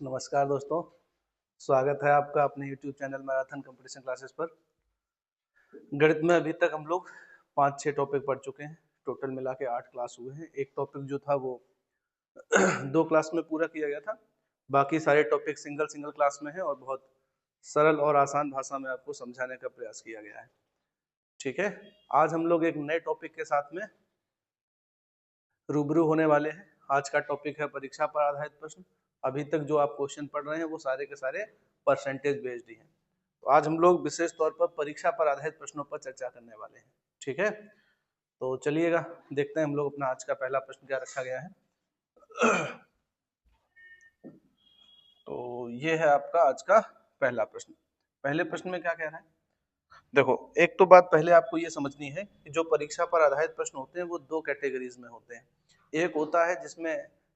नमस्कार दोस्तों, स्वागत है आपका अपने YouTube channel marathon competition classes पर। गणित में अभी तक हम लोग 5-6 टॉपिक पढ़ चुके हैं। टोटल मिला के 8 क्लास हुए हैं। एक टॉपिक जो था वो 2 क्लास में पूरा किया गया था। बाकी सारे टॉपिक सिंगल सिंगल क्लास में है और बहुत सरल और आसान भाषा में आपको समझाने का प्रयास किया गया है। ठीक है, आज हम लोग एक नए टॉपिक के साथ में रूबरू होने वाले हैं। आज का टॉपिक है परीक्षा पर आधारित प्रश्न। अभी तक जो आप क्वेश्चन पढ़ रहे हैं वो सारे के सारे परसेंटेज बेस्ड ही हैं। तो आज हम लोग विशेष तौर पर परीक्षा पर आधारित प्रश्नों पर चर्चा करने वाले हैं। ठीक है, तो चलिएगा देखते हैं हम लोग अपना आज का पहला प्रश्न क्या रखा गया है। तो ये है आपका आज का पहला प्रश्न। पहले प्रश्न में क्या कह रहा है, देखो एक तो बात पहले आपको ये समझनी है कि जो परीक्षा पर आधारित प्रश्न होते हैं वो 2 कैटेगरीज में होते हैं। एक होता है जिसमें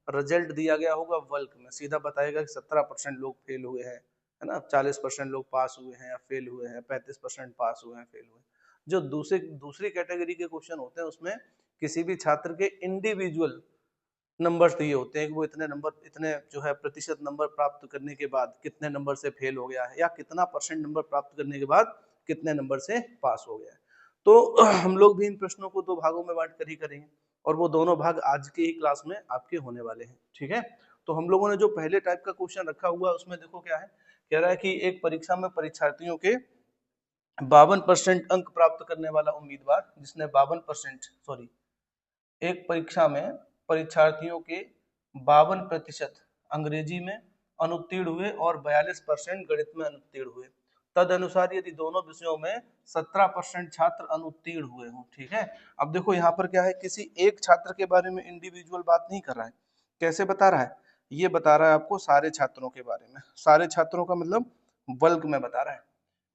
रिजल्ट दिया गया होगा बल्क में, सीधा बताएगा कि 17% लोग फेल हुए हैं, है ना, 40% लोग पास हुए हैं या फेल हुए हैं, 35% पास हुए हैं, फेल हुए हैं। जो दूसरी कैटेगरी के क्वेश्चन होते हैं उसमें किसी भी छात्र के इंडिविजुअल नंबर्स दिए होते हैं कि वो इतने नंबर, इतने जो है प्रतिशत नंबर प्राप्त करने के बाद कितने नंबर से फेल हो गया है या कितना परसेंट नंबर प्राप्त करने के बाद कितने नंबर से पास हो गया है। तो हम लोग भी इन प्रश्नों को 2 भागों में बांट कर ही करेंगे और वो दोनों भाग आज के ही क्लास में आपके होने वाले हैं। ठीक है, तो हम लोगों ने जो पहले टाइप का क्वेश्चन रखा हुआ है उसमें देखो क्या है, कह रहा है कि एक परीक्षा में परीक्षार्थियों के 52% अंक प्राप्त करने वाला उम्मीदवार जिसने 52%, सॉरी, एक परीक्षा में परीक्षार्थियों के 52% अंग्रेजी में अनुत्तीर्ण हुए और 42% गणित में अनुत्तीर्ण हुए। तद अनुसार यदि दोनों विषयों में 17% छात्र अनुत्तीर्ण हुए हों। ठीक है, अब देखो यहाँ पर क्या है, किसी एक छात्र के बारे में इंडिविजुअल बात नहीं कर रहा है। कैसे बता रहा है, ये बता रहा है आपको सारे छात्रों के बारे में। सारे छात्रों का मतलब बल्क में बता रहा है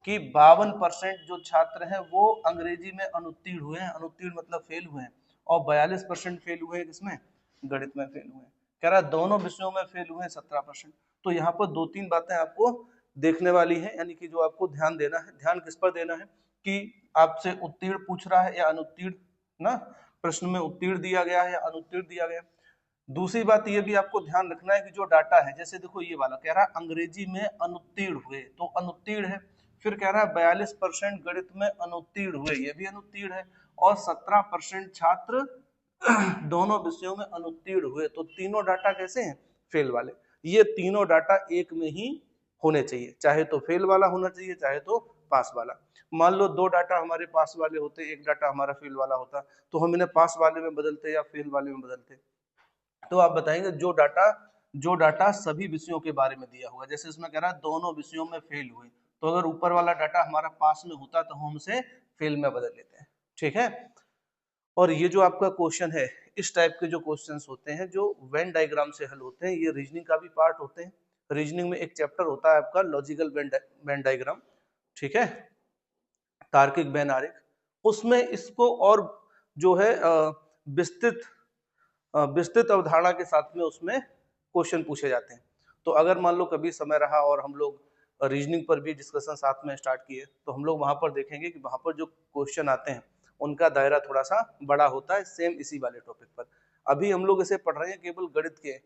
कि 52% जो छात्र हैं वो अंग्रेजी में अनुत्तीर्ण हुए हैं, अनुत्तीर्ण मतलब फेल हुए हैं, और 42% फेल हुए हैं किसमें, गणित में फेल हुए हैं। कह रहा है दोनों विषयों में फेल हुए हैं 17%। तो यहाँ पर 2-3 बातें आपको देखने वाली है, यानी कि जो आपको ध्यान देना है, ध्यान किस पर देना है कि आपसे उत्तीर्ण पूछ रहा है या अनुत्तीर्ण, ना, प्रश्न में उत्तीर्ण दिया गया है या अनुत्तीर्ण दिया गया। दूसरी बात ये भी आपको ध्यान रखना है कि जो डाटा है, जैसे देखो ये वाला कह रहा है अंग्रेजी में अनुत्तीर्ण हुए, तो अनुत्तीर्ण है। फिर कह रहा है 42% गणित में अनुत्तीर्ण हुए, ये भी अनुत्तीर्ण है। और 17% छात्र दोनों विषयों में अनुत्तीर्ण हुए, तो तीनों डाटा कैसे हैं, फेल वाले। ये तीनों डाटा एक में ही होने चाहिए, चाहे तो फेल वाला होना चाहिए चाहे तो पास वाला। मान लो 2 डाटा हमारे पास वाले होते, एक डाटा हमारा फेल वाला होता, तो हम इन्हें पास वाले में बदलते या फेल वाले में बदलते। तो आप बताएंगे जो डाटा सभी विषयों के बारे में दिया हुआ, जैसे इसमें कह रहा है दोनों विषयों में फेल हुए, तो अगर ऊपर वाला डाटा हमारा पास में होता तो हम उसे फेल में बदल लेते हैं। ठीक है, और ये जो आपका क्वेश्चन है, इस टाइप के जो क्वेश्चंस होते हैं जो वेन डायग्राम से हल होते हैं, ये रीजनिंग का भी पार्ट होते हैं। रीजनिंग में एक चैप्टर होता है आपका लॉजिकल वेन डायग्राम, ठीक है, तार्किक वेन आरेख। उसमें इसको और जो है विस्तृत विस्तृत अवधारणा के साथ में उसमें क्वेश्चन पूछे जाते हैं। तो अगर मान लो कभी समय रहा और हम लोग रीजनिंग पर भी डिस्कशन साथ में स्टार्ट किए, तो हम लोग वहां पर देखेंगे कि वहां पर जो क्वेश्चन आते हैं उनका दायरा थोड़ा सा बड़ा होता है, सेम इसी वाले टॉपिक पर। अभी हम लोग इसे पढ़ रहे हैं केवल गणित के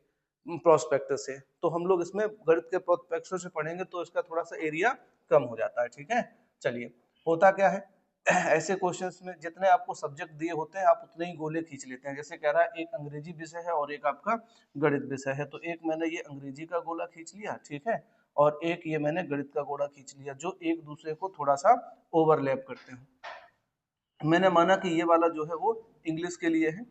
प्रोस्पेक्टस से, तो हम लोग इसमें गणित के प्रोस्पेक्टस से पढ़ेंगे तो इसका थोड़ा सा एरिया कम हो जाता है। ठीक है, चलिए, होता क्या है, ऐसे क्वेश्चंस में जितने आपको सब्जेक्ट दिए होते हैं आप उतने ही गोले खींच लेते हैं। जैसे कह रहा है एक अंग्रेजी विषय है और एक आपका गणित विषय है, तो एक मैंने ये अंग्रेजी का गोला खींच लिया, ठीक है, और एक ये मैंने गणित का गोला खींच लिया, जो एक दूसरे को थोड़ा सा ओवरलैप करते हैं। मैंने माना कि ये वाला जो है वो इंग्लिश के लिए है,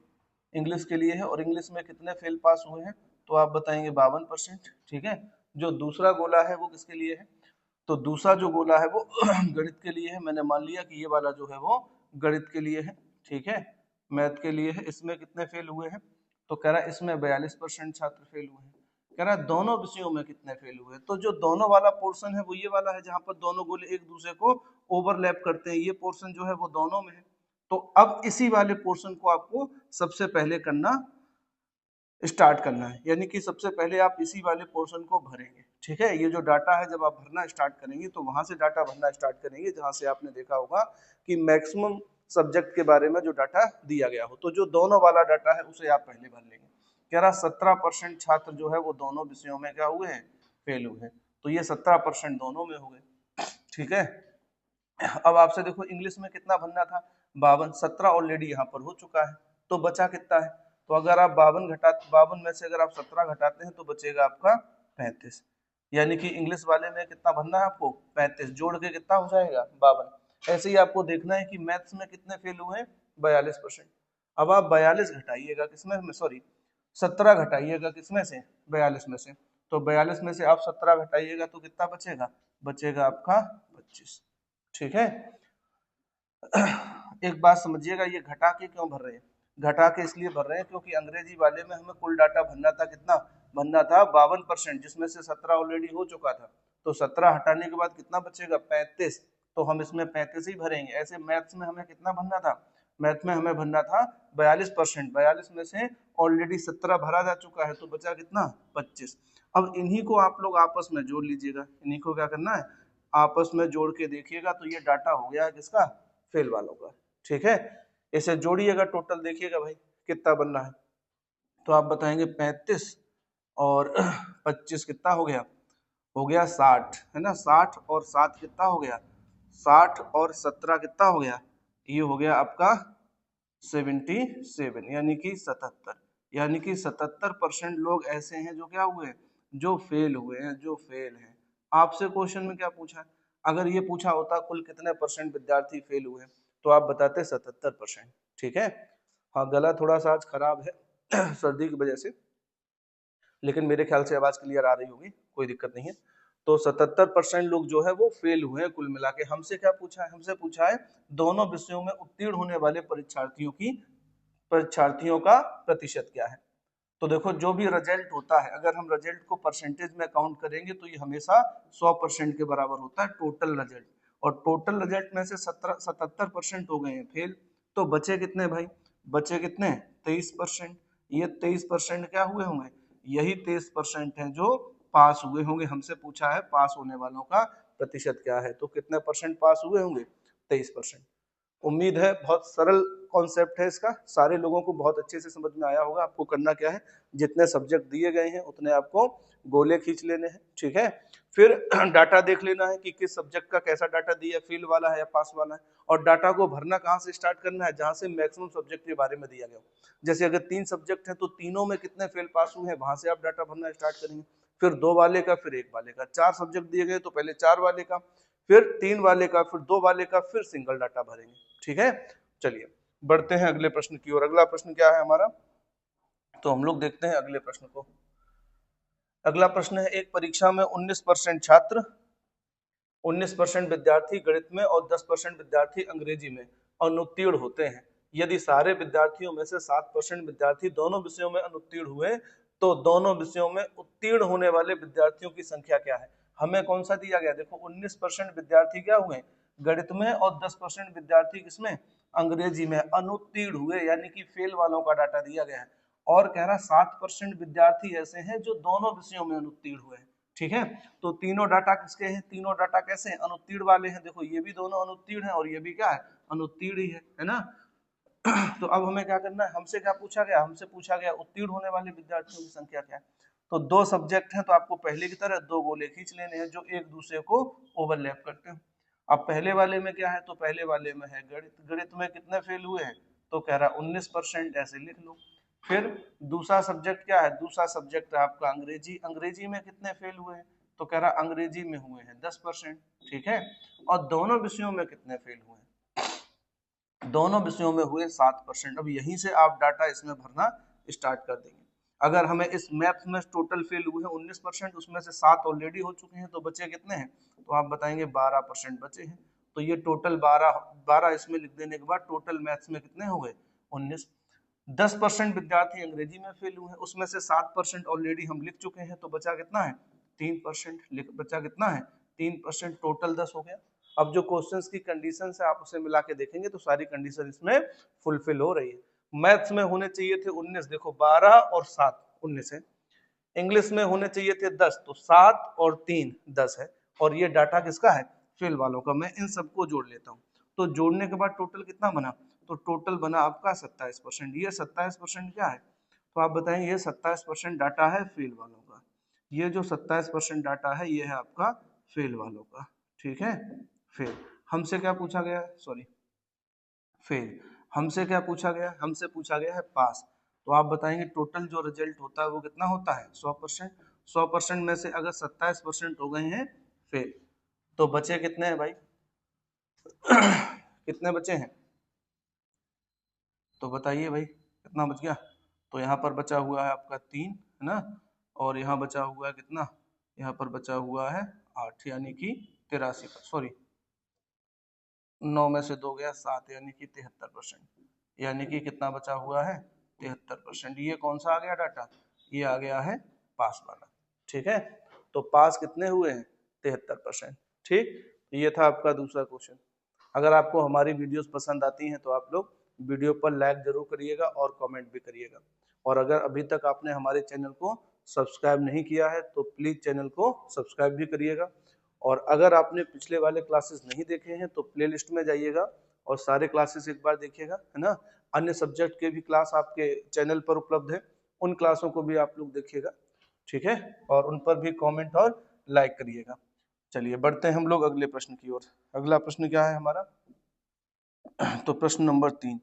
इंग्लिश के लिए है, और इंग्लिश में कितने फेल पास हुए हैं, तो आप बताएंगे 52%। ठीक है, जो दूसरा गोला है वो किसके लिए है, तो दूसरा जो गोला है वो गणित के लिए है। मैंने मान लिया कि ये वाला जो है वो गणित के लिए है, ठीक है, मैथ के लिए है। इसमें कितने फेल हुए हैं, तो कह रहा है इसमें 42% छात्र फेल हुए हैं। कह रहा है दोनों विषयों में कितने फेल हुए, तो जो दोनों वाला पोर्शन है वो ये वाला है जहां पर दोनों गोले एक दूसरे को ओवरलैप करते हैं, ये पोर्शन जो है वो दोनों में है। तो अब इसी वाले पोर्शन को आपको सबसे पहले करना स्टार्ट करना है, यानी कि सबसे पहले आप इसी वाले पोर्शन को भरेंगे। ठीक है, ये जो डाटा है जब आप भरना स्टार्ट करेंगे तो वहां से डाटा भरना स्टार्ट करेंगे जहां से आपने देखा होगा कि मैक्सिमम सब्जेक्ट के बारे में जो डाटा दिया गया हो, तो जो दोनों वाला डाटा है उसे आप पहले भर लेंगे। कह रहा 17% छात्र जो है वो दोनों विषयों में क्या हुए हैं, फेल हुए हैं। तो ये 17% दोनों में हो गए। ठीक है, अब आपसे देखो इंग्लिश में कितना भरना था, 52, 17 ऑलरेडी यहाँ पर हो चुका है, तो बचा कितना है, तो अगर आप 52 में से अगर आप 17 घटाते हैं तो बचेगा आपका 35, यानी कि इंग्लिश वाले में कितना भरना है आपको, 35, जोड़ के कितना हो जाएगा 52। ऐसे ही आपको देखना है कि मैथ्स में कितने फेल हुए हैं, 42%। अब आप 42 घटाइएगा किसमें, सॉरी 17 घटाइएगा किसमें से, 42 में से, तो 42 में से आप 17 घटाइएगा तो कितना बचेगा, बचेगा आपका 25। ठीक है, एक बात समझिएगा, ये घटा के क्यों भर रहे हैं, घटा के इसलिए भर रहे हैं क्योंकि अंग्रेजी वाले में हमें कुल डाटा भरना था, कितना भरना था 52%, जिसमें से 17 ऑलरेडी हो चुका था, तो 17 हटाने के बाद कितना बचेगा 35, तो हम इसमें 35 ही भरेंगे। ऐसे मैथ्स में हमें कितना भरना था, मैथ में हमें भरना था 42%, 42 में से ऑलरेडी 17 भरा जा चुका है, तो बचा कितना 25। अब इन्हीं को आप लोग आपस में जोड़ लीजिएगा, इन्हीं को क्या करना है, आपस में जोड़ के देखिएगा, तो ये डाटा हो गया है किसका, फेल वालों का। ठीक है, इसे जोड़िएगा, टोटल देखिएगा भाई कितना बनना है, तो आप बताएंगे 35 और 25 कितना हो गया 60, है ना, 60 और 7 कितना हो गया, 60 और 17 कितना हो गया, ये हो गया आपका 77, यानी कि 77, यानी कि 77% लोग ऐसे हैं जो क्या हुए, जो फेल हुए हैं, जो फेल हैं। आपसे क्वेश्चन में क्या पूछा है, अगर ये पूछा होता कुल कितने परसेंट विद्यार्थी फेल हुए, तो आप बताते 77%। ठीक है, हाँ गला थोड़ा सा आज खराब है सर्दी की वजह से, लेकिन मेरे ख्याल से आवाज क्लियर आ रही होगी, कोई दिक्कत नहीं है। तो 77% लोग जो है वो फेल हुए हैं कुल मिला के। हमसे क्या पूछा है, हमसे पूछा है दोनों विषयों में उत्तीर्ण होने वाले परीक्षार्थियों का प्रतिशत क्या है। तो देखो जो भी रिजल्ट होता है, अगर हम रिजल्ट को परसेंटेज में काउंट करेंगे तो ये हमेशा 100% के बराबर होता है टोटल रिजल्ट, और टोटल रिजल्ट में से 77% हो गए हैं फेल, तो बचे कितने भाई, बचे कितने 23%। ये 23% क्या हुए होंगे, यही 23% है जो पास हुए होंगे। हमसे पूछा है पास होने वालों का प्रतिशत क्या है, तो कितने परसेंट पास हुए होंगे, 23%। उम्मीद है बहुत सरल कॉन्सेप्ट है इसका, सारे लोगों को बहुत अच्छे से समझ में आया होगा। आपको करना क्या है, जितने सब्जेक्ट दिए गए हैं उतने आपको गोले खींच लेने हैं। ठीक है, फिर डाटा देख लेना है कि किस सब्जेक्ट का कैसा डाटा दिया है, फेल वाला है या पास वाला है, और डाटा को भरना कहाँ से स्टार्ट करना है, जहां से मैक्सिमम सब्जेक्ट के बारे में दिया गया हो। जैसे अगर 3 सब्जेक्ट है तो तीनों में कितने फेल पास हुए हैं, वहां से आप डाटा भरना स्टार्ट करेंगे, फिर 2 वाले का, फिर 1 वाले का। 4 सब्जेक्ट दिए गए तो पहले 4 वाले का, फिर 3 वाले का, फिर 2 वाले का, फिर सिंगल डाटा भरेंगे। ठीक है, चलिए बढ़ते हैं अगले प्रश्न की ओर। अगला प्रश्न क्या है हमारा, तो हम लोग देखते हैं अगले प्रश्न को। अगला प्रश्न है, एक परीक्षा में 19% छात्र, 19% विद्यार्थी गणित में और 10% विद्यार्थी अंग्रेजी में अनुत्तीर्ण होते हैं। यदि सारे विद्यार्थियों में से 7% विद्यार्थी दोनों विषयों में अनुत्तीर्ण हुए, तो दोनों विषयों में उत्तीर्ण होने वाले विद्यार्थियों की संख्या क्या है। हमें कौन सा दिया गया, देखो 19% विद्यार्थी क्या हुए गणित में, और 10% विद्यार्थी किसमें, अंग्रेजी में अनुत्तीर्ण हुए, यानी कि फेल वालों का डाटा दिया गया है। और कह रहा 7% विद्यार्थी ऐसे हैं जो दोनों विषयों में अनुत्तीर्ण हुए हैं। ठीक है, तो तीनों डाटा किसके हैं, तीनों डाटा कैसे हैं, अनुत्तीर्ण वाले हैं। देखो ये भी दोनों अनुत्तीर्ण है और ये भी क्या है, अनुत्तीर्ण ही है ना। तो अब हमें क्या करना है, हमसे क्या पूछा गया, हमसे पूछा गया उत्तीर्ण होने वाले विद्यार्थियों की संख्या क्या है। तो 2 सब्जेक्ट हैं तो आपको पहले की तरह 2 गोले खींच लेने हैं जो एक दूसरे को ओवरलैप करते हैं। अब पहले वाले में क्या है, तो पहले वाले में है गणित, गणित में कितने फेल हुए हैं, तो कह रहा 19%, ऐसे लिख लो। फिर दूसरा सब्जेक्ट क्या है, दूसरा सब्जेक्ट है आपका अंग्रेजी, अंग्रेजी में कितने फेल हुए हैं, तो कह रहा अंग्रेजी में हुए हैं 10%। ठीक है, और दोनों विषयों में कितने फेल हुए हैं, दोनों विषयों में हुए 7%। अब यहीं से आप डाटा इसमें भरना स्टार्ट कर देंगे। अगर हमें इस मैथ में टोटल फेल हुए हैं 19%, उसमें से 7 ऑलरेडी हो चुके हैं, तो बचे कितने हैं, तो आप बताएंगे 12% बचे हैं। तो ये टोटल 12 इसमें लिख देने के बाद टोटल मैथ्स में कितने हो गए 19। 10% विद्यार्थी अंग्रेजी में फेल हुए हैं, उसमें से 7% ऑलरेडी हम लिख चुके हैं, तो बचा कितना है 3%, बचा कितना है 3%, टोटल 10 हो गया। अब जो क्वेश्चंस की कंडीशन है आप उसे मिला के देखेंगे तो सारी कंडीशन इसमें फुलफिल हो रही है। मैथ्स में होने चाहिए थे 19, देखो 12 और 7 19 है। इंग्लिश में होने चाहिए थे 10, तो 7 और 3 10 है। और ये डाटा किसका है, फेल वालों का। मैं इन सबको जोड़ लेता हूँ, तो जोड़ने के बाद टोटल कितना बना, तो टोटल बना आपका 27%। ये 27% क्या है, तो आप बताएंगे ये 27% डाटा है फेल वालों का। ये जो 27% डाटा है ये है आपका फेल वालों का, ठीक है। फेल हमसे क्या पूछा गया है, सॉरी फेल हमसे क्या पूछा गया है, हमसे पूछा गया है पास। तो आप बताएंगे टोटल जो रिजल्ट होता है वो कितना होता है 100%। 100% में से अगर 27% हो गए हैं फेल तो बचे कितने हैं भाई कितने बचे हैं, तो बताइए भाई कितना बच गया। तो यहाँ पर बचा हुआ है आपका 3 है ना, और यहाँ बचा हुआ है कितना, यहाँ पर बचा हुआ है 8 यानी कि 83, सॉरी 9 में से 2 गया 7 यानी कि 73%, यानी कि कितना बचा हुआ है 73%। ये कौन सा आ गया डाटा, ये आ गया है पास वाला, ठीक है। तो पास कितने हुए हैं 73%, ठीक। ये था आपका दूसरा क्वेश्चन। अगर आपको हमारी वीडियोस पसंद आती हैं तो आप लोग वीडियो पर लाइक जरूर करिएगा और कमेंट भी करिएगा। और अगर अभी तक आपने हमारे चैनल को सब्सक्राइब नहीं किया है तो प्लीज चैनल को सब्सक्राइब भी करिएगा। और अगर आपने पिछले वाले क्लासेस नहीं देखे हैं तो प्लेलिस्ट में जाइएगा और सारे क्लासेस एक बार देखिएगा, है ना। अन्य सब्जेक्ट के भी क्लास आपके चैनल पर उपलब्ध है, उन क्लासों को भी आप लोग देखिएगा, ठीक है। और उन पर भी कमेंट और लाइक करिएगा। चलिए बढ़ते हैं हम लोग अगले प्रश्न की ओर। अगला प्रश्न क्या है हमारा तो प्रश्न नंबर 3।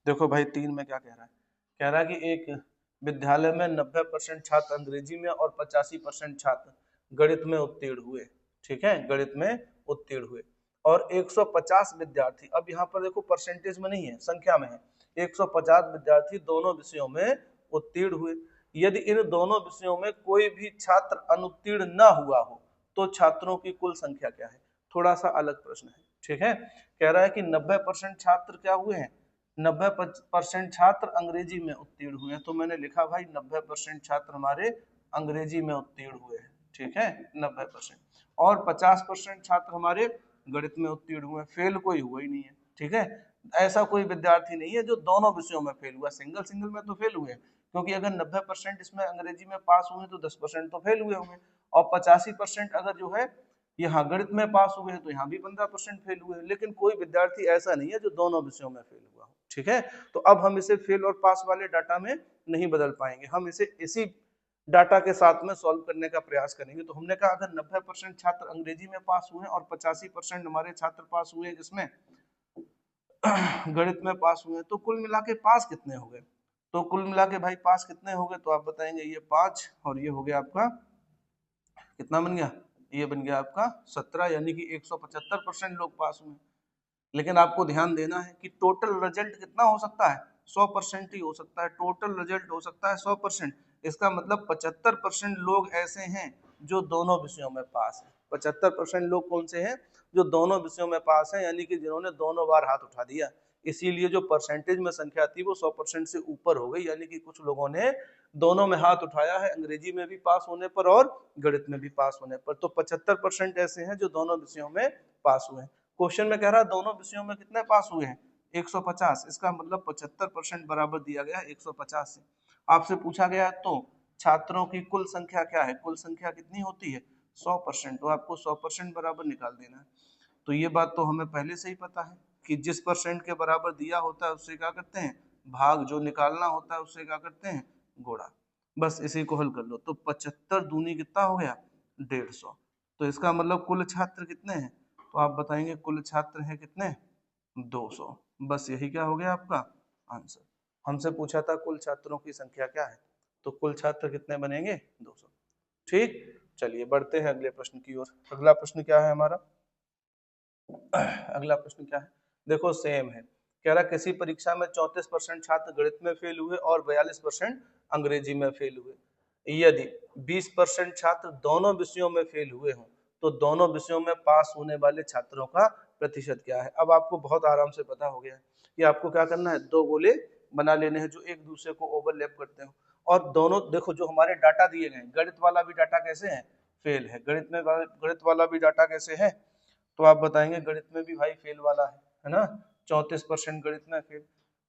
देखो भाई 3 में क्या कह रहा है, कह रहा है कि एक विद्यालय में 90% छात्र अंग्रेजी में और 85% छात्र गणित में उत्तीर्ण हुए, ठीक है, गणित में उत्तीर्ण हुए। और 150 विद्यार्थी, अब यहाँ पर देखो परसेंटेज में नहीं है, संख्या में है, 150 विद्यार्थी दोनों विषयों में उत्तीर्ण हुए। यदि इन दोनों विषयों में कोई भी छात्र अनुत्तीर्ण न हुआ हो तो छात्रों की कुल संख्या क्या है। थोड़ा सा अलग प्रश्न है, ठीक है। कह रहा है कि 90% छात्र क्या हुए हैं, 90% छात्र अंग्रेजी में उत्तीर्ण हुए हैं। तो मैंने लिखा भाई 90% छात्र हमारे अंग्रेजी में उत्तीर्ण हुए हैं, ठीक है 90%। और 50% छात्र हमारे गणित में उत्तीर्ण हुए, फेल कोई हुआ ही नहीं है, ठीक है। ऐसा कोई विद्यार्थी नहीं है जो दोनों विषयों में फेल हुआ, सिंगल सिंगल में तो फेल हुए, क्योंकि अगर 90% इसमें अंग्रेजी में पास हुए तो 10% तो फेल हुए होंगे। और 85% अगर जो है यहाँ गणित में पास हुए हैं तो यहाँ भी 15% फेल हुए हैं। लेकिन कोई विद्यार्थी ऐसा नहीं है जो दोनों विषयों में फेल हुआ हो, ठीक है। तो अब हम इसे फेल और पास वाले डाटा में नहीं बदल पाएंगे, हम इसे इसी डाटा के साथ में सॉल्व करने का प्रयास करेंगे। तो हमने कहा अगर 90% छात्र अंग्रेजी में पास हुए और 85% हमारे छात्र पास हुए जिसमें गणित में पास हुए, तो कुल मिला के पास कितने हो गए। तो कुल मिला के भाई पास कितने हो गए, तो आप बताएंगे ये 5 और ये हो गया आपका कितना बन गया, ये बन गया आपका 17, यानी कि 175% लोग पास हुए। लेकिन आपको ध्यान देना है कि टोटल रिजल्ट कितना हो सकता है 100% ही हो सकता है, टोटल रिजल्ट हो सकता है 100%। इसका मतलब 75% लोग ऐसे हैं जो दोनों विषयों में पास है। 75% लोग कौन से हैं, जो दोनों विषयों में पास है, यानी कि जिन्होंने दोनों बार हाथ उठा दिया। इसीलिए जो परसेंटेज में संख्या थी वो 100% से ऊपर हो गई, यानी कि कुछ लोगों ने दोनों में हाथ उठाया है, अंग्रेजी में भी पास होने पर और गणित में भी पास होने पर। तो 75% ऐसे हैं जो दोनों विषयों में पास हुए हैं। क्वेश्चन में कह रहा है दोनों विषयों में कितने पास हुए हैं 150, इसका मतलब 75% बराबर दिया गया है 150 से। आपसे पूछा गया है तो छात्रों की कुल संख्या क्या है, कुल संख्या कितनी होती है 100%, तो आपको 100% बराबर निकाल देना है। तो ये बात तो हमें पहले से ही पता है कि जिस परसेंट के बराबर दिया होता है उससे क्या करते हैं भाग, जो निकालना होता है उससे क्या करते हैं गुणा। बस इसी को हल कर लो। तो 75 दूनी कितना हो गया 150। तो इसका मतलब कुल छात्र कितने हैं, तो आप बताएंगे कुल छात्र हैं कितने 200। बस यही क्या हो गया आपका आंसर। हमसे पूछा था कुल छात्रों की संख्या क्या है, तो कुल छात्र कितने बनेंगे 200, ठीक। चलिए बढ़ते हैं अगले प्रश्न की ओर। अगला प्रश्न क्या है हमारा अगला प्रश्न क्या है, देखो सेम है। कह रहा किसी परीक्षा में 34% छात्र गणित में फेल हुए और 42% अंग्रेजी में फेल हुए। यदि 20% छात्र दोनों विषयों में फेल हुए हों तो दोनों विषयों में पास होने वाले छात्रों का प्रतिशत क्या है। अब आपको बहुत आराम से पता हो गया कि आपको क्या करना है, दो गोले बना लेने हैं जो एक दूसरे को ओवरलैप करते हो। और दोनों देखो जो हमारे डाटा दिए गए, गणित वाला भी डाटा कैसे है फेल है, गणित वाला भी डाटा कैसे है, तो आप बताएंगे गणित में भी भाई फेल वाला है ना। 34% गणित में फेल,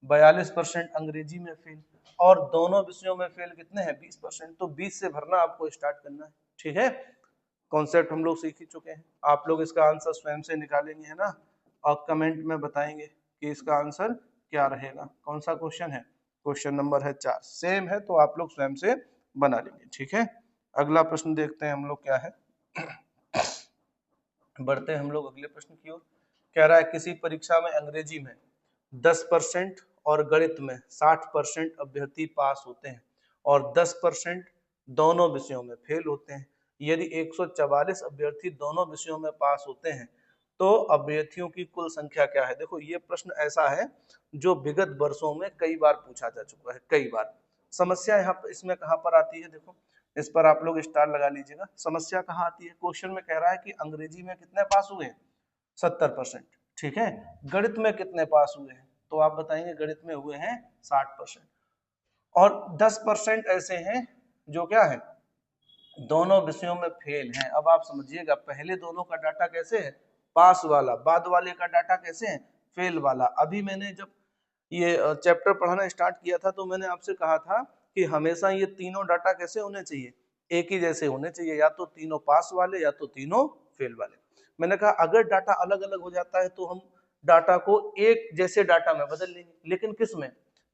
42% अंग्रेजी में फेल, और दोनों विषयों में फेल कितने हैं 20%। तो 20 से भरना आपको स्टार्ट करना है, ठीक है। कॉन्सेप्ट हम लोग सीख ही चुके हैं, आप लोग इसका आंसर स्वयं से निकालेंगे, है ना। और कमेंट में बताएंगे कि इसका आंसर क्या रहेगा। कौन सा क्वेश्चन है, क्वेश्चन नंबर है 4, सेम है तो आप लोग स्वयं से बना लेंगे, ठीक है। अगला प्रश्न देखते हैं हम लोग क्या है। बढ़ते हैं हम लोग अगले प्रश्न की ओर। कह रहा है किसी परीक्षा में अंग्रेजी में 10% और गणित में 60% अभ्यर्थी पास होते हैं और 10% दोनों विषयों में फेल होते हैं। यदि 144 अभ्यर्थी दोनों विषयों में पास होते हैं तो अभ्यर्थियों की कुल संख्या क्या है। देखो ये प्रश्न ऐसा है जो विगत वर्षों में कई बार पूछा जा चुका है, कई बार। समस्या यहाँ पर इसमें कहाँ पर आती है, देखो इस पर आप लोग स्टार लगा लीजिएगा। समस्या कहाँ आती है, क्वेश्चन में कह रहा है कि अंग्रेजी में कितने पास हुए हैं 70%, ठीक है। गणित में कितने पास हुए हैं, तो आप बताएंगे गणित में हुए हैं 60%। और 10% ऐसे हैं जो क्या है दोनों विषयों में फेल हैं। अब आप समझिएगा पहले दोनों का डाटा कैसे है पास वाला, बाद वाले का डाटा कैसे है फेल वाला। अभी मैंने जब ये चैप्टर पढ़ाना स्टार्ट किया था तो मैंने आपसे कहा था कि हमेशा ये तीनों डाटा कैसे होने चाहिए, एक ही जैसे होने चाहिए, या तो तीनों पास वाले या तो तीनों फेल वाले। मैंने कहा अगर डाटा अलग अलग हो जाता है तो हम डाटा को एक जैसे डाटा में बदल लेंगे, लेकिन किस में,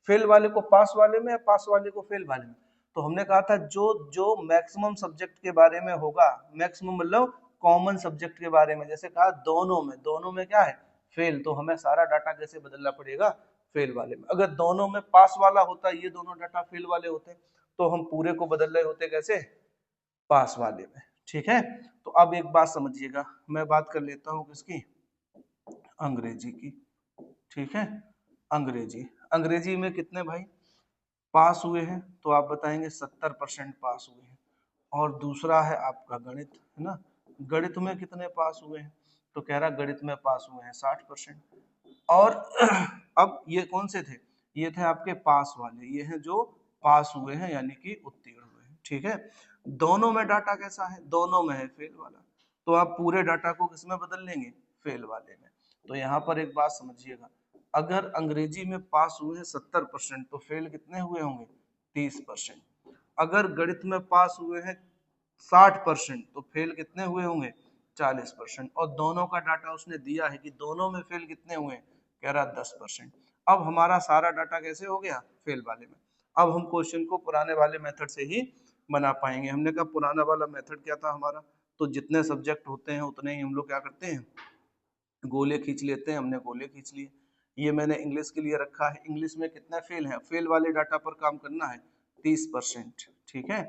फेल वाले को पास वाले में या पास वाले को फेल वाले में। तो हमने कहा था जो जो मैक्सिमम सब्जेक्ट के बारे में होगा, मैक्सिमम मतलब कॉमन सब्जेक्ट के बारे में, जैसे कहा दोनों में क्या है फेल, तो हमें सारा डाटा कैसे बदलना पड़ेगा फेल वाले में। अगर दोनों में पास वाला होता, ये दोनों डाटा फेल वाले होते, तो हम पूरे को बदल रहे होते कैसे पास वाले में, ठीक है। तो अब एक बात समझिएगा, मैं बात कर लेता हूँ किसकी, अंग्रेजी की, ठीक है। अंग्रेजी, अंग्रेजी में कितने भाई पास हुए हैं, तो आप बताएंगे 70% पास हुए हैं। और दूसरा है आपका गणित, है ना, गणित में कितने पास हुए हैं, तो कह रहा गणित में पास हुए हैं 60%। और अब ये कौन से थे, ये थे आपके पास वाले, ये हैं जो पास हुए हैं यानी कि उत्तीर्ण हुए हैं, ठीक है। दोनों में डाटा कैसा है, दोनों में है फेल वाला, तो आप पूरे डाटा को किसमें बदल लेंगे फेल वाले में। तो यहाँ पर एक बात समझिएगा, अगर अंग्रेजी में पास हुए हैं 70% तो फेल कितने हुए होंगे 30%। अगर गणित में पास हुए हैं 60% तो फेल कितने हुए होंगे 40%। और दोनों का डाटा उसने दिया है कि दोनों में फेल कितने हुए, कह रहा 10%। अब हमारा सारा डाटा कैसे हो गया फेल वाले में। अब हम क्वेश्चन को पुराने वाले मेथड से ही बना पाएंगे। हमने कहा पुराना वाला मेथड क्या था हमारा, तो जितने सब्जेक्ट होते हैं उतने ही हम लोग क्या करते हैं गोले खींच लेते हैं। हमने गोले खींच लिए। ये मैंने इंग्लिश के लिए रखा है, इंग्लिश में कितना फेल है, फेल वाले डाटा पर काम करना है 30%, ठीक है।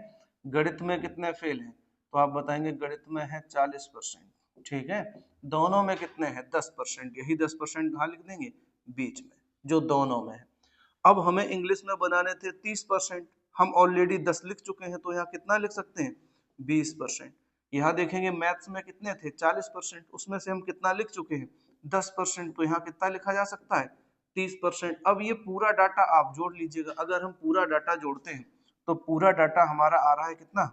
गणित में कितने फेल हैं, तो आप बताएंगे गणित में है 40%, ठीक है। दोनों में कितने हैं 10%, यही 10% कहाँ लिख देंगे बीच में जो दोनों में है। अब हमें इंग्लिश में बनाने थे 30%, हम ऑलरेडी 10 लिख चुके हैं, तो यहाँ कितना लिख सकते हैं 20%। यहाँ देखेंगे मैथ्स में कितने थे 40%, उसमें से हम कितना लिख चुके हैं 10%, तो यहाँ कितना लिखा जा सकता है 30%। अब ये पूरा डाटा आप जोड़ लीजिएगा, अगर हम पूरा डाटा जोड़ते हैं तो पूरा डाटा हमारा आ रहा है कितना,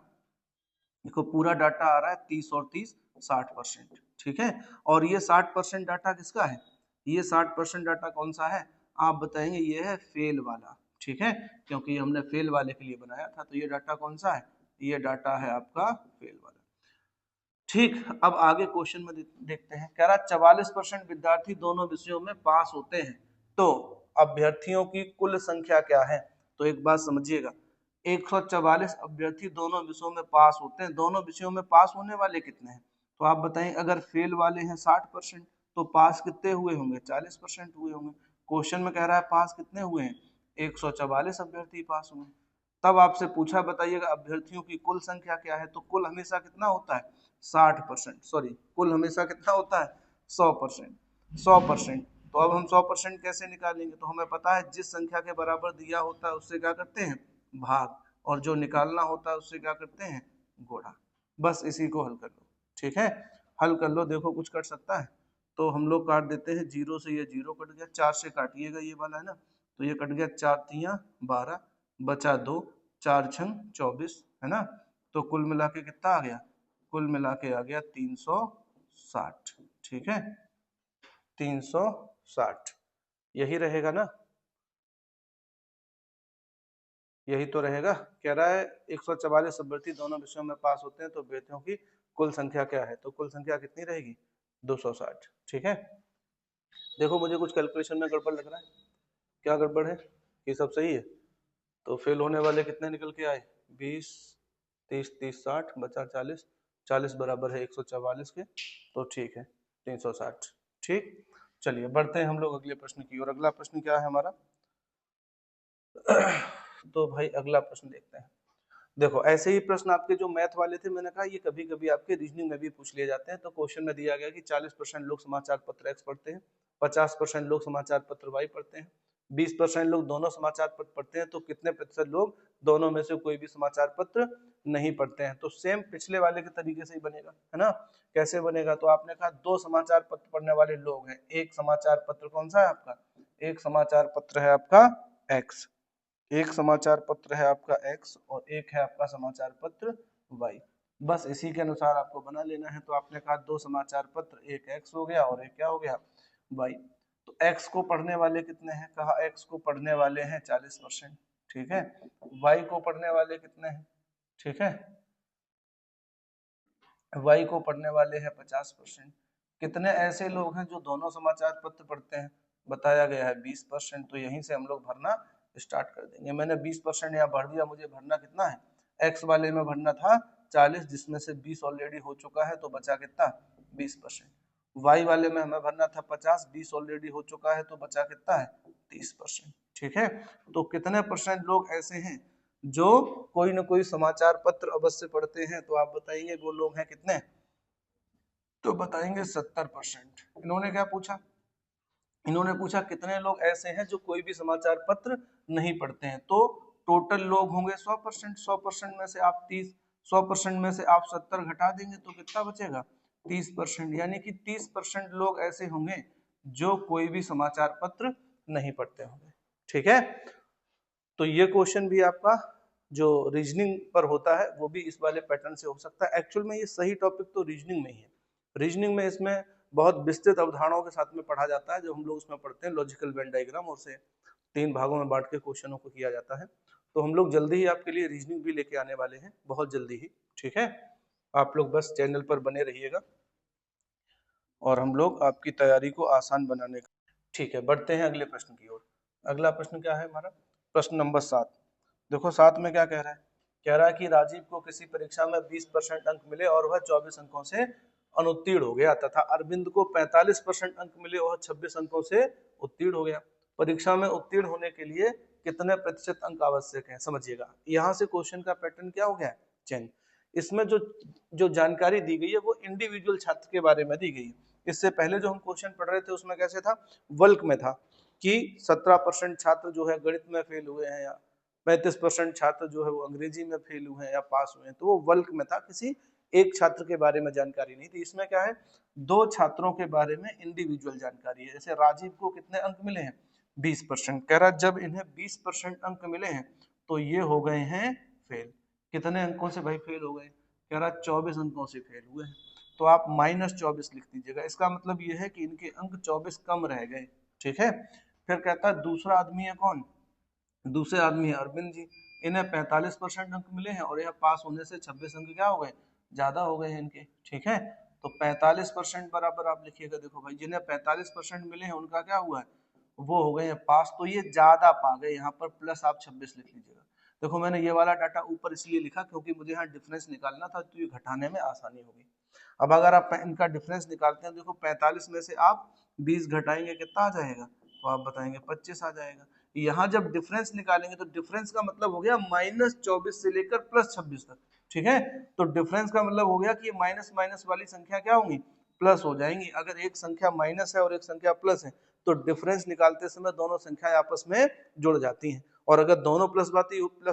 देखो पूरा डाटा आ रहा है 30 और 30 60%, ठीक है। और ये 60% डाटा किसका है, ये 60% डाटा कौन सा है, आप बताएंगे ये है फेल वाला, ठीक है, क्योंकि हमने फेल वाले के लिए बनाया था। तो ये डाटा कौन सा है, ये डाटा है आपका फेल वाला, ठीक। अब आगे क्वेश्चन में देखते हैं, कह रहा 44% विद्यार्थी दोनों विषयों में पास होते हैं तो अभ्यर्थियों की कुल संख्या क्या है। तो एक बात समझिएगा, 144 अभ्यर्थी दोनों विषयों में पास होते हैं, दोनों विषयों में पास होने वाले कितने हैं, तो आप बताएं अगर फेल वाले हैं 60% तो पास कितने हुए होंगे 40% हुए होंगे। क्वेश्चन में कह रहा है पास कितने हुए हैं 144 अभ्यर्थी पास हुए। तब आपसे पूछा बताइएगा अभ्यर्थियों की कुल संख्या क्या है, तो कुल हमेशा कितना होता है 60%, सॉरी कुल हमेशा कितना होता है 100%, 100%। तो अब हम 100% कैसे निकालेंगे, तो हमें पता है जिस संख्या के बराबर दिया होता है उससे क्या करते हैं भाग, और जो निकालना होता है उससे क्या करते हैं गुणा। बस इसी को हल कर लो, ठीक है, हल कर लो। देखो कुछ कट सकता है तो हम लोग काट देते हैं, जीरो से ये जीरो कट गया, 4 से काटिएगा ये वाला है ना, तो ये कट गया, 4 तियां 12 बचा 2, 4 छंग 24, है ना। तो कुल मिला के कितना आ गया, कुल मिला के आ गया 360, ठीक है 360, यही रहेगा ना, यही तो रहेगा। कह रहा है 144 अभ्यर्थी दोनों विषयों में पास होते हैं तो अभ्यर्थियों की कुल संख्या क्या है, तो कुल संख्या कितनी रहेगी 260, ठीक है। देखो मुझे कुछ कैलकुलेशन में गड़बड़ लग रहा है, क्या गड़बड़ है, ये सब सही है, तो फेल होने वाले कितने निकल के आए 20, 30 30 60 बचा 40, 40 बराबर है 144 के, तो ठीक है 360। ठीक, चलिए बढ़ते हैं हम लोग अगले प्रश्न की ओर। अगला प्रश्न क्या है हमारा? तो भाई अगला प्रश्न देखते हैं। देखो ऐसे ही प्रश्न आपके जो मैथ वाले थे, मैंने कहा ये कभी कभी आपके रीजनिंग में भी पूछ लिए जाते हैं। तो क्वेश्चन में दिया गया कि 40% लोग समाचार पत्र एक्स पढ़ते हैं, 50% लोग समाचार पत्र वाई पढ़ते हैं, 20% लोग दोनों समाचार पत्र पढ़ते हैं, तो कितने प्रतिशत लोग दोनों में से कोई भी समाचार पत्र नहीं पढ़ते हैं? तो सेम पिछले वाले के तरीके से ही बनेगा, है ना। कैसे बनेगा? तो आपने कहा दो समाचार पत्र पढ़ने वाले लोग हैं, एक समाचार पत्र कौन सा है आपका? एक समाचार पत्र है आपका एक्स, एक समाचार पत्र है आपका एक्स और एक है आपका समाचार पत्र वाई। बस इसी के अनुसार आपको बना लेना है। तो आपने कहा दो समाचार पत्र, एक एक्स हो गया और एक क्या हो गया? वाई। तो एक्स को पढ़ने वाले कितने हैं? कहा एक्स को पढ़ने वाले हैं 40%, ठीक है। वाई को पढ़ने वाले कितने हैं? ठीक है, वाई को पढ़ने वाले हैं 50%। कितने ऐसे लोग हैं जो दोनों समाचार पत्र पढ़ते हैं? बताया गया है 20%। तो यहीं से हम लोग भरना स्टार्ट कर देंगे। मैंने 20% यहाँ भर दिया, मुझे भरना कितना है? एक्स वाले में भरना था 40, जिसमें से 20 ऑलरेडी हो चुका है, तो बचा कितना? 20%। वाई वाले में हमें भरना था 50, 20 ऑलरेडी हो चुका है, तो बचा कितना है? 30%। ठीक है, तो कितने परसेंट लोग ऐसे हैं जो कोई ना कोई समाचार पत्र अवश्य पढ़ते हैं? तो आप बताइए वो लोग हैं कितने? तो बताएंगे 70%। इन्होंने क्या पूछा? इन्होंने पूछा कितने लोग ऐसे हैं जो कोई भी समाचार पत्र नहीं पढ़ते हैं। तो टोटल लोग होंगे 100%। 100% में से आप 30, 100% में से आप 70 घटा देंगे तो कितना बचेगा? 30%। यानी कि 30% लोग ऐसे होंगे जो कोई भी समाचार पत्र नहीं पढ़ते होंगे। ठीक है, तो ये क्वेश्चन भी आपका जो रीजनिंग पर होता है वो भी इस वाले पैटर्न से हो सकता है। एक्चुअल में ये सही टॉपिक तो रीजनिंग में ही है। रीजनिंग में इसमें बहुत विस्तृत अवधारणाओं के साथ में पढ़ा जाता है, जो हम लोग उसमें पढ़ते हैं लॉजिकल वेन डायग्राम, और से 3 भागों में बांट के क्वेश्चनों को किया जाता है। तो हम लोग जल्दी ही आपके लिए रीजनिंग भी लेके आने वाले हैं, बहुत जल्दी ही। ठीक है, आप लोग बस चैनल पर बने रहिएगा और हम लोग आपकी तैयारी को आसान बनाने का। ठीक है, बढ़ते हैं अगले प्रश्न की ओर। अगला प्रश्न क्या है हमारा? प्रश्न नंबर 7। देखो 7 में क्या कह रहा है? कह रहा है कि राजीव को किसी परीक्षा में 20% अंक मिले और वह 24 अंकों से अनुत्तीर्ण हो गया, तथा अरविंद को 45% अंक मिले और 26 अंकों से उत्तीर्ण हो गया। परीक्षा में उत्तीर्ण होने के लिए कितने प्रतिशत अंक आवश्यक है? समझिएगा, यहाँ से क्वेश्चन का पैटर्न क्या हो गया है? चेंज। इसमें जो जो जानकारी दी गई है वो इंडिविजुअल छात्र के बारे में दी गई है। इससे पहले जो हम क्वेश्चन पढ़ रहे थे उसमें कैसे था? वल्क में था कि 17% छात्र जो है गणित में फेल हुए हैं, या 35% छात्र जो है वो अंग्रेजी में फेल हुए हैं या पास हुए हैं। तो वो वल्क में था, किसी एक छात्र के बारे में जानकारी नहीं थी। इसमें क्या है? दो छात्रों के बारे में इंडिविजुअल जानकारी है। जैसे राजीव को कितने अंक मिले हैं? 20%। कह रहा जब इन्हें 20% अंक मिले हैं तो ये हो गए हैं फेल। कितने अंकों से भाई फेल हो गए? कह रहा 24 अंकों से फेल हुए हैं। तो आप -24 लिख दीजिएगा। इसका मतलब ये है कि इनके अंक 24 कम रह गए। ठीक है, फिर कहता है दूसरा आदमी है कौन? दूसरे आदमी है अरविंद जी। इन्हें 45% अंक मिले हैं और यह पास होने से 26 अंक क्या हो गए? ज्यादा हो गए हैं इनके। ठीक है, तो 45% बराबर आप लिखिएगा। देखो भाई, जिन्हें 45% मिले हैं उनका क्या हुआ है? वो हो गए हैं पास। तो ये ज्यादा पा गए, यहाँ पर प्लस आप 26 लिख लीजिएगा। देखो मैंने ये वाला डाटा ऊपर इसलिए लिखा क्योंकि मुझे यहाँ डिफरेंस निकालना था, तो ये घटाने में आसानी होगी। अब अगर आप इनका डिफरेंस निकालते हैं, देखो 45 में से आप 20 घटाएंगे कितना आ जाएगा? तो आप बताएंगे 25 आ जाएगा। यहाँ जब डिफरेंस निकालेंगे तो डिफरेंस का मतलब हो गया -24 से लेकर +26 तक। ठीक है, तो डिफरेंस का मतलब हो गया कि माइनस माइनस वाली संख्या क्या होंगी? प्लस हो जाएंगी। अगर एक संख्या माइनस है और एक संख्या प्लस है तो डिफरेंस निकालते समय दोनों संख्याएं आपस में जुड़ जाती हैं। और अगर दोनों प्लस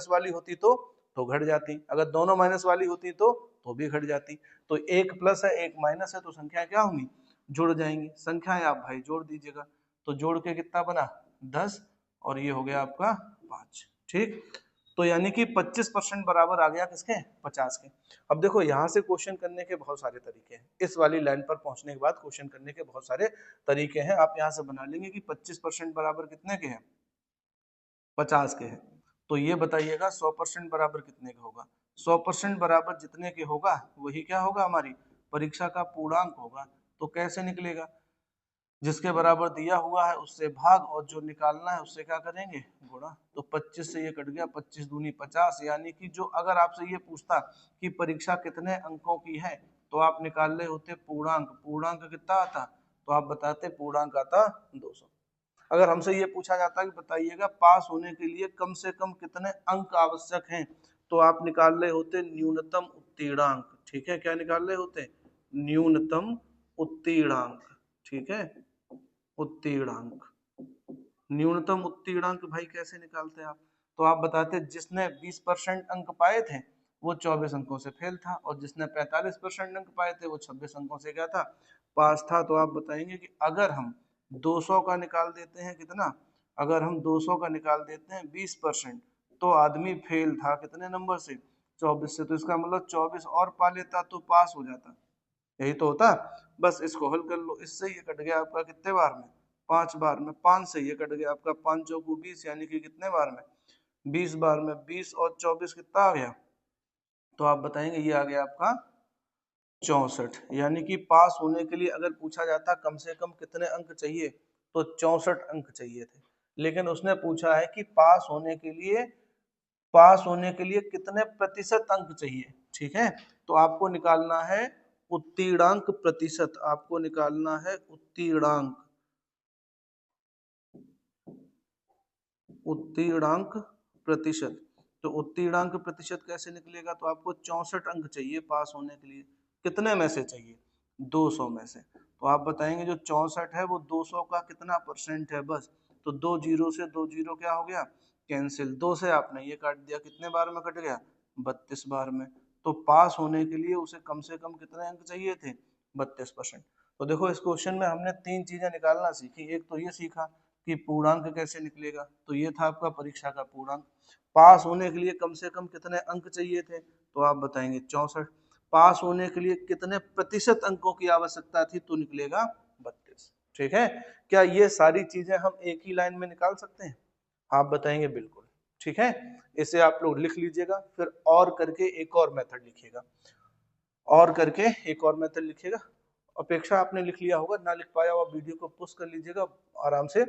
वाली होती तो घट जाती। अगर दोनों माइनस वाली होती तो भी घट जाती। तो एक प्लस है एक माइनस है तो संख्या क्या होंगी? जुड़ जाएंगी। संख्याएं आप भाई जोड़ दीजिएगा। तो जोड़ के कितना बना? 10, और ये हो गया आपका 5। ठीक, तो यानी कि 25% बराबर आ गया किसके? 50 के। अब देखो यहाँ से क्वेश्चन करने के बहुत सारे तरीके हैं। इस वाली लाइन पर पहुंचने के बाद क्वेश्चन करने के बहुत सारे तरीके हैं। आप यहाँ से बना लेंगे कि 25% बराबर कितने के हैं? 50 के हैं। तो ये बताइएगा 100% बराबर कितने का होगा? 100% बराबर जितने के होगा वही क्या होगा? हमारी परीक्षा का पूर्णांक होगा। तो कैसे निकलेगा? जिसके बराबर दिया हुआ है उससे भाग, और जो निकालना है उससे क्या करेंगे, गुणा। तो 25 से ये कट गया, 25 दूनी 50, यानी कि जो अगर आपसे ये पूछता कि परीक्षा कितने अंकों की है तो आप निकाल रहे होते पूर्णांक। पूर्णांक कितना आता तो आप बताते पूर्णांक आता 200। अगर हमसे ये पूछा जाता कि बताइएगा पास होने के लिए कम से कम कितने अंक आवश्यक हैं, तो आप निकाल रहे होते न्यूनतम उत्तीर्णांक। ठीक है, क्या निकाल रहे होते, न्यूनतम उत्तीर्णांक। ठीक है, उत्तीर्णांक। न्यूनतम उत्तीर्णांक भाई कैसे निकालते हैं आप, तो आप बताते जिसने 20% अंक पाए थे वो 24 अंकों से फेल था, और जिसने 45% अंक पाए थे वो 26 अंकों से क्या था, पास था। तो आप बताएंगे कि अगर हम 200 का निकाल देते हैं कितना, अगर हम 200 का निकाल देते हैं 20%, तो आदमी फेल था कितने नंबर से, 24 से। तो इसका मतलब 24 और पा लेता तो पास हो जाता, यही तो होता। बस इसको हल कर लो, इससे ये कट गया आपका कितने बार में, 5 बार में। 5 से ये कट गया आपका 5 चौकू 20, यानी कि कितने बार में, 20 बार में। 20 और 24 कितना आ गया, तो आप बताएंगे ये आ गया आपका 64। यानी कि पास होने के लिए अगर पूछा जाता कम से कम कितने अंक चाहिए तो 64 अंक चाहिए थे, लेकिन उसने पूछा है कि पास होने के लिए, पास होने के लिए कितने प्रतिशत अंक चाहिए। ठीक है, तो आपको निकालना है उत्तीर्णांक प्रतिशत, आपको निकालना है उत्तीर्णांक, उत्तीर्णांक प्रतिशत। तो उत्तीर्णांक प्रतिशत कैसे निकलेगा, तो आपको 64 अंक चाहिए पास होने के लिए, कितने में से चाहिए, 200 में से। तो आप बताएंगे जो 64 है वो 200 का कितना परसेंट है, बस। तो 2 जीरो से 2 जीरो क्या हो गया, कैंसिल। 2 से आपने ये काट दिया, कितने बार में कट गया, 32 बार में। तो पास होने के लिए उसे कम से कम कितने अंक चाहिए थे, 32%। तो देखो इस क्वेश्चन में हमने 3 चीजें निकालना सीखी। एक तो ये सीखा कि पूर्णांक कैसे निकलेगा, तो ये था आपका परीक्षा का पूर्णांक। पास होने के लिए कम से कम कितने अंक चाहिए थे, तो आप बताएंगे 64। पास होने के लिए कितने प्रतिशत अंकों की आवश्यकता थी, तो निकलेगा 32। ठीक है, क्या ये सारी चीजें हम एक ही लाइन में निकाल सकते हैं, आप बताएंगे बिल्कुल। ठीक है, इसे आप लोग लिख लीजिएगा, फिर और करके एक और मेथड लिखिएगा, और करके एक और मेथड लिखिएगा। अपेक्षा आपने लिख लिया होगा, ना लिख पाया हुआ वीडियो को पुश कर लीजिएगा आराम से,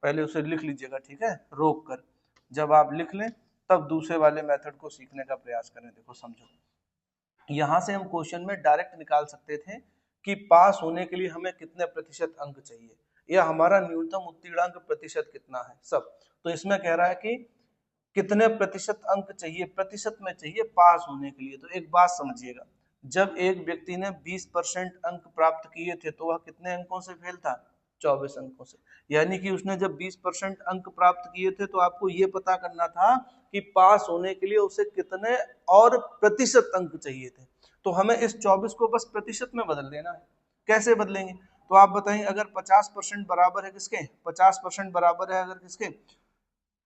पहले उसे लिख लीजिएगा। ठीक है, रोक कर, जब आप लिख लें तब दूसरे वाले मेथड को सीखने का प्रयास करें। देखो समझो, यहाँ से हम क्वेश्चन में डायरेक्ट निकाल सकते थे कि पास होने के लिए हमें कितने प्रतिशत अंक चाहिए, या हमारा न्यूनतम उत्तीर्णांक प्रतिशत कितना है, सब। तो इसमें कह रहा है कि कितने प्रतिशत अंक चाहिए, प्रतिशत में चाहिए पास होने के लिए। तो एक बात समझिएगा, जब एक व्यक्ति ने 20% अंक प्राप्त किए थे तो वह कितने अंकों से फेल था, 24 अंकों से। यानी कि उसने जब 20% अंक प्राप्त किए थे तो आपको ये पता करना था कि पास होने के लिए उसे कितने और प्रतिशत अंक चाहिए थे। तो हमें इस 24 को बस प्रतिशत में बदल देना है। कैसे बदलेंगे, तो आप बताएंगे अगर 50% बराबर है किसके, 50% बराबर है अगर किसके,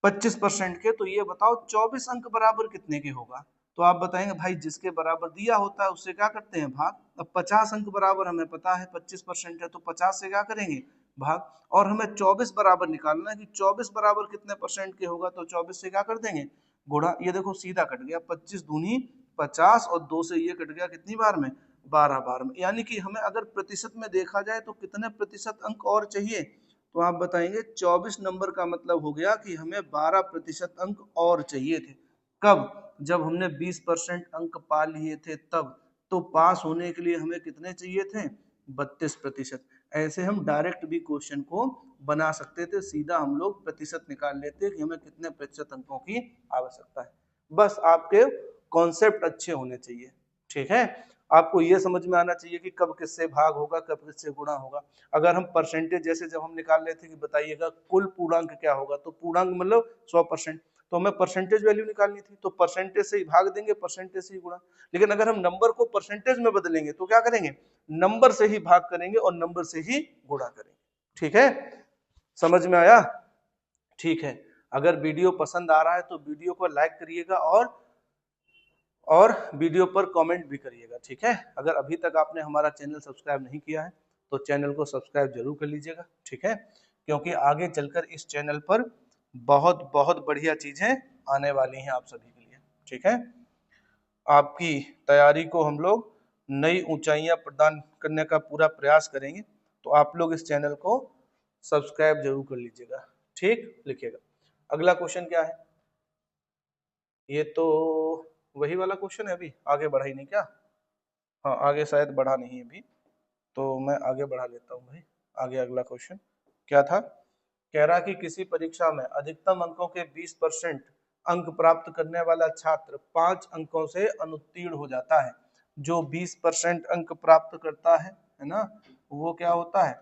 25% के, तो ये बताओ 24 अंक बराबर कितने के होगा। तो आप बताएंगे भाई जिसके बराबर दिया होता है उससे क्या करते हैं, भाग। अब 50 अंक बराबर हमें पता है 25% है, तो 50 से क्या करेंगे, भाग। और हमें 24 बराबर निकालना है कि 24 बराबर कितने परसेंट के होगा, तो 24 से क्या कर देंगे, गुणा। ये देखो सीधा कट गया, 25 दूनी 50, और 2 से ये कट गया कितनी बार में, 12 बार में। यानी कि हमें अगर प्रतिशत में देखा जाए तो कितने प्रतिशत अंक और चाहिए, तो आप बताएंगे 24 नंबर का मतलब हो गया कि हमें 12% अंक और चाहिए थे। कब, जब हमने 20% अंक पा लिए थे तब। तो पास होने के लिए हमें कितने चाहिए थे, 32%। ऐसे हम डायरेक्ट भी क्वेश्चन को बना सकते थे, सीधा हम लोग प्रतिशत निकाल लेते कि हमें कितने प्रतिशत अंकों की आवश्यकता है। बस आपके कॉन्सेप्ट अच्छे होने चाहिए। ठीक है, आपको ये समझ में आना चाहिए कि कब किससे भाग होगा, कब किससे गुणा होगा। अगर हम परसेंटेज जैसे जब हम निकाल रहे थे कि बताइएगा कुल पूर्णांक क्या होगा, तो पूर्णांक मतलब 100%, तो हमें परसेंटेज वैल्यू निकालनी थी, तो परसेंटेज से ही भाग देंगे, परसेंटेज से ही गुणा। लेकिन अगर हम नंबर को परसेंटेज में बदलेंगे तो क्या करेंगे, नंबर से ही भाग करेंगे और नंबर से ही गुणा करेंगे। ठीक है, समझ में आया। ठीक है, अगर वीडियो पसंद आ रहा है तो वीडियो को लाइक करिएगा, और वीडियो पर कमेंट भी करिएगा। ठीक है, अगर अभी तक आपने हमारा चैनल सब्सक्राइब नहीं किया है तो चैनल को सब्सक्राइब जरूर कर लीजिएगा। ठीक है, क्योंकि आगे चलकर इस चैनल पर बहुत बहुत बढ़िया चीजें आने वाली हैं आप सभी के लिए। ठीक है, आपकी तैयारी को हम लोग नई ऊंचाइयां प्रदान करने का पूरा प्रयास करेंगे। तो आप लोग इस चैनल को सब्सक्राइब जरूर कर लीजिएगा, ठीक, लिखिएगा। अगला क्वेश्चन क्या है, ये तो वही वाला क्वेश्चन है, अभी आगे बढ़ा ही नहीं क्या? हाँ, आगे शायद बढ़ा नहीं अभी, तो मैं आगे बढ़ा लेता हूँ भाई। आगे अगला क्वेश्चन क्या था, कह रहा कि किसी परीक्षा में अधिकतम अंकों के 20% अंक प्राप्त करने वाला छात्र 5 अंकों से अनुत्तीर्ण हो जाता है। जो 20% अंक प्राप्त करता है ना, वो क्या होता है,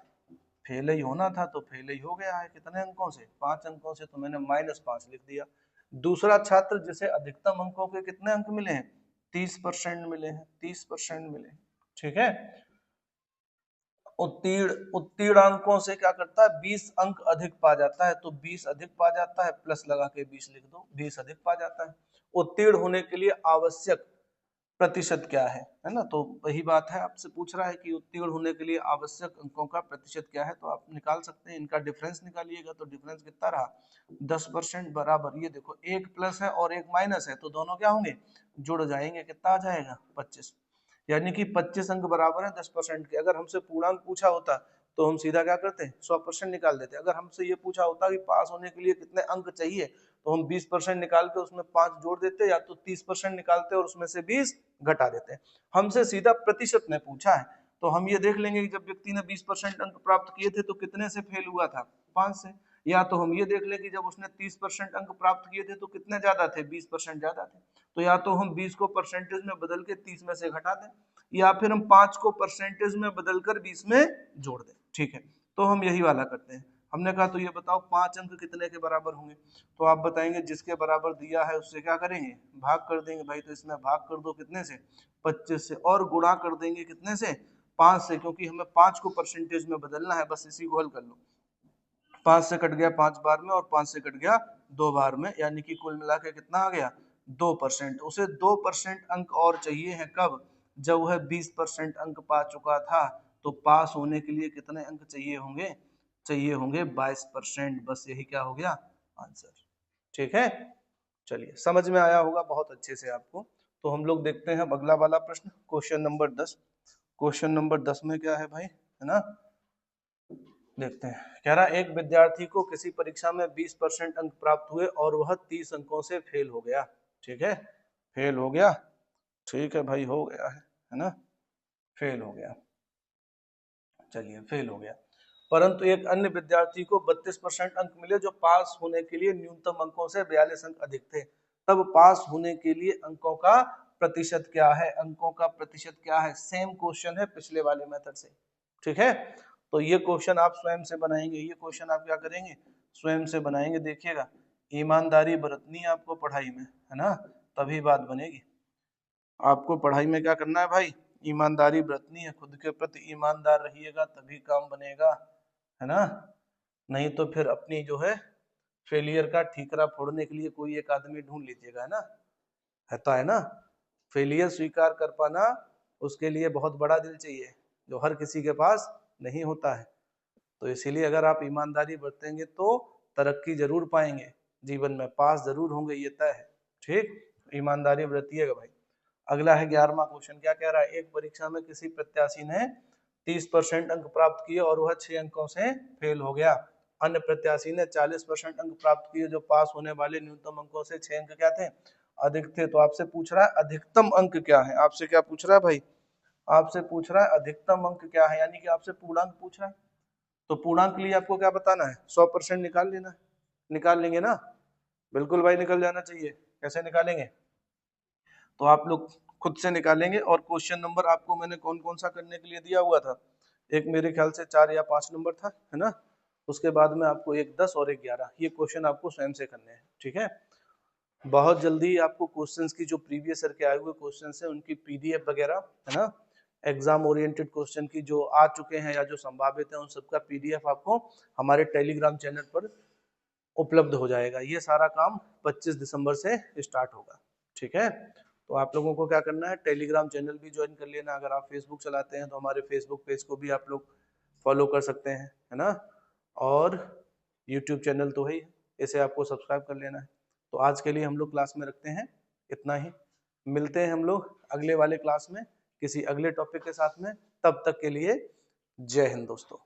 फेल ही होना था, तो फेल ही हो गया है। कितने अंकों से, 5 अंकों से, तो मैंने -5 लिख दिया। दूसरा छात्र जिसे अधिकतम अंकों के कितने अंक मिले हैं, 30% मिले हैं, 30% मिले हैं, ठीक है। उत्तीर्ण अंकों से क्या करता है, 20 अंक अधिक पा जाता है, तो 20 अधिक पा जाता है, प्लस लगा के 20 लिख दो, 20 अधिक पा जाता है। उत्तीर्ण होने के लिए आवश्यक प्रतिशत क्या है ना, तो वही बात है, आपसे पूछ रहा है कि उत्तीर्ण होने के लिए आवश्यक अंकों का प्रतिशत क्या है, तो आप निकाल सकते हैं, इनका डिफरेंस निकालिएगा, तो डिफरेंस कितना रहा, 10% बराबर, ये देखो एक प्लस है और एक माइनस है, तो दोनों क्या होंगे, जुड़ जाएंगे, कितना आ जाएगा, 25। यानी कि 25 अंक बराबर है 10% के। अगर हमसे पूर्णांक पूछा होता तो हम सीधा क्या करते, 100% निकाल देते। अगर हमसे ये पूछा होता कि पास होने के लिए कितने अंक चाहिए, तो हम 20% निकाल के उसमें 5 जोड़ देते, या तो 30% निकालते और उसमें से 20 घटा देते। हमसे सीधा प्रतिशत में पूछा है, तो हम ये देख लेंगे कि जब व्यक्ति ने 20% अंक प्राप्त किए थे तो कितने से फेल हुआ था, 5 से। या तो हम ये देख लें कि जब उसने 30% अंक प्राप्त किए थे तो कितने ज्यादा थे, 20% ज्यादा थे। तो या तो हम 20 को परसेंटेज में बदल के 30 में से घटा दें, या फिर हम 5 को परसेंटेज में बदलकर 20 में जोड़ दें, ठीक है। तो हम यही वाला करते हैं। हमने कहा तो ये बताओ 5 अंक कितने के बराबर होंगे, तो आप बताएंगे जिसके बराबर दिया है उससे क्या करेंगे, भाग कर देंगे भाई। तो इसमें भाग कर दो कितने से, 25 से, और गुणा कर देंगे कितने से, 5 से, क्योंकि हमें 5 को परसेंटेज में बदलना है। बस इसी को हल कर लो, 5 से कट गया 5 बार में और 5 से कट गया 2 बार में, यानी कि कुल मिला के कितना आ गया, 2%। उसे 2% अंक और चाहिए है, कब, जब वह 20% अंक पा चुका था। तो पास होने के लिए कितने अंक चाहिए होंगे, चाहिए होंगे 22%। बस यही क्या हो गया, आंसर, ठीक है। चलिए, समझ में आया होगा बहुत अच्छे से आपको। तो हम लोग देखते हैं अगला वाला प्रश्न, क्वेश्चन नंबर 10। क्वेश्चन नंबर 10 में क्या है भाई, है ना, देखते हैं। कह रहा एक विद्यार्थी को किसी परीक्षा में 20% अंक प्राप्त हुए और वह 30 अंकों से फेल हो गया, ठीक है, फेल हो गया, ठीक है भाई, हो गया है ना, फेल हो गया, चलिए फेल हो गया। परंतु एक अन्य विद्यार्थी को 32% अंक मिले जो पास होने के लिए न्यूनतम अंकों से 42 अंक अधिक थे। तब पास होने के लिए अंकों का प्रतिशत क्या है, अंकों का प्रतिशत क्या है। सेम क्वेश्चन है पिछले वाले मेथड से, ठीक है। तो ये क्वेश्चन आप स्वयं से बनाएंगे, ये क्वेश्चन आप क्या करेंगे, स्वयं से बनाएंगे। देखिएगा, ईमानदारी बरतनी है आपको पढ़ाई में, है ना, तभी बात बनेगी। आपको पढ़ाई में क्या करना है भाई, ईमानदारी बरतनी है, खुद के प्रति ईमानदार रहिएगा तभी काम बनेगा, है ना। नहीं तो फिर अपनी जो है फेलियर का ठीकरा फोड़ने के लिए कोई एक आदमी ढूंढ लीजिएगा, है ना। फेलियर स्वीकार कर पाना, उसके लिए बहुत बड़ा दिल चाहिए, जो हर किसी के पास नहीं होता है। तो इसीलिए अगर आप ईमानदारी बरतेंगे तो तरक्की जरूर पाएंगे जीवन में, पास जरूर होंगे, ये तय है, ठीक। ईमानदारी बरतिएगा भाई। अगला है 11वां क्वेश्चन, क्या कह रहा है, एक परीक्षा में किसी प्रत्याशी ने 30% अंक प्राप्त किए और वह 6 अंकों से फेल हो गया। अन्य प्रत्याशी ने 40% अंक प्राप्त किए जो पास होने वाले न्यूनतम अंकों से 6 अंक क्या थे, अधिक थे। तो आपसे पूछ रहा है अधिकतम अंक क्या है, आपसे क्या पूछ रहा है भाई, आपसे पूछ रहा है अधिकतम अंक क्या है, यानी कि आपसे पूर्णांक पूछ रहा है। तो पूर्णांक के लिए आपको क्या बताना है, 100% निकाल लेना है। निकाल लेंगे ना, बिल्कुल भाई, निकल जाना चाहिए। कैसे निकालेंगे, तो आप लोग खुद से निकालेंगे। और क्वेश्चन नंबर आपको मैंने कौन कौन सा करने के लिए दिया हुआ था, एक मेरे ख्याल से 4 या 5 नंबर था, है ना। उसके बाद में आपको एक 10 और एक 11, ये क्वेश्चन आपको स्वयं से करने हैं, ठीक है। बहुत जल्दी आपको क्वेश्चंस की जो प्रीवियस ईयर के आए हुए क्वेश्चन है उनकी पीडीएफ वगैरह, है ना, एग्जाम ओरिएंटेड क्वेश्चन की जो आ चुके हैं या जो संभावित है उन सबका पीडीएफ आपको हमारे टेलीग्राम चैनल पर उपलब्ध हो जाएगा। ये सारा काम 25 दिसंबर से स्टार्ट होगा, ठीक है। तो आप लोगों को क्या करना है, टेलीग्राम चैनल भी ज्वाइन कर लेना। अगर आप फेसबुक चलाते हैं तो हमारे फेसबुक पेज को भी आप लोग फॉलो कर सकते हैं, है ना। और यूट्यूब चैनल तो है ही, इसे आपको सब्सक्राइब कर लेना है। तो आज के लिए हम लोग क्लास में रखते हैं इतना ही। मिलते हैं हम लोग अगले वाले क्लास में किसी अगले टॉपिक के साथ में। तब तक के लिए जय हिंद दोस्तों।